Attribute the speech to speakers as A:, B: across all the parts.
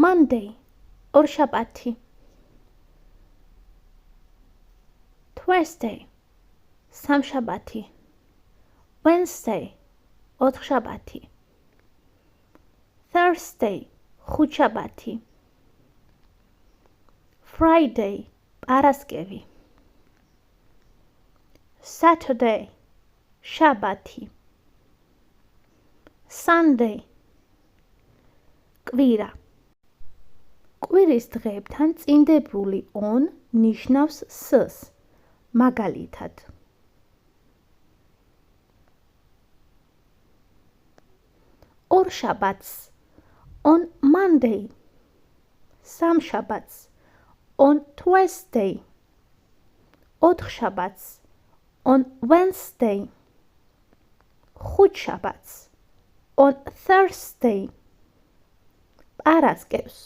A: Monday, ორშაბათი. Tuesday, სამშაბათი. Wednesday, ოთხშაბათი. Thursday, ხუთშაბათი. Friday, პარასკევი. Saturday, შაბათი. Sunday, კვირა. კვირის დღეებთან წინდებული on ნიშნავს s-ს, მაგალითად. ორშაბათს on Monday, სამშაბათს on Tuesday, ოთხშაბათს on Wednesday, ხუთშაბათს on Thursday, პარასკევს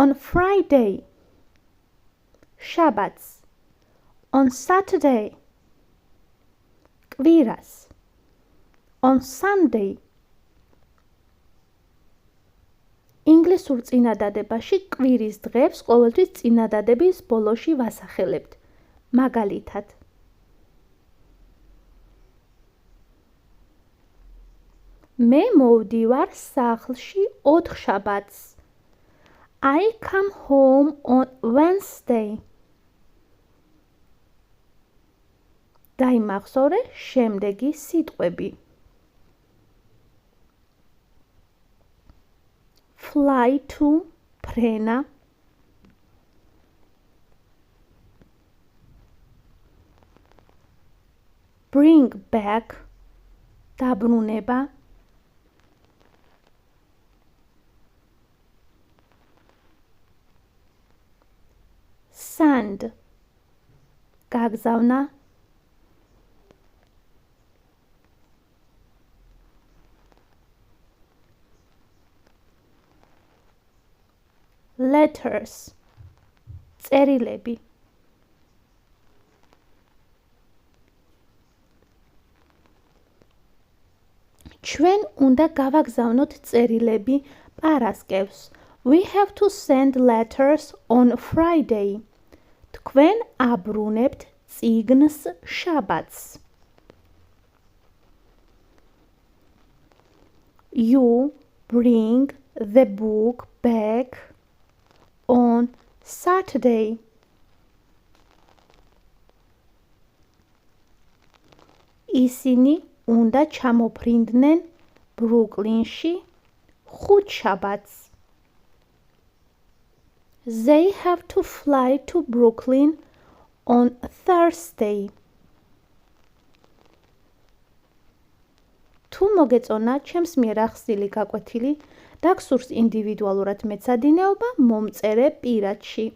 A: on Friday, შაბათს on Saturday, კვირას on Sunday. ინგლისურ წინადადებაში კვირის დღეებს ყოველთვის წინადადების ბოლოში ვასახელებთ. მაგალითად, მე მოვდივარ სახლში ოთხშაბათს. I come home on Wednesday. დაიმახსოვრე შემდეგი სიტყვები. Fly to, ფრენა. Bring back, დაბრუნება. Send, გაგზავნა. Letters, წერილები. ჩვენ უნდა გავაგზავნოთ წერილები პარასკევს. We have to send letters on Friday. თქვენ აბრუნებთ წიგნს შაბათს. You bring the book back on Saturday. ისინი უნდა ჩამოფრინდნენ ბრუკლინში ხუთშაბათს. They have to fly to Brooklyn on Thursday. თუ მოგეწონა ჩემს მიერ ახსნილი გაკვეთილი და გსურს ინდივიდუალურად მეცადინეობა, მომწერე პირადში.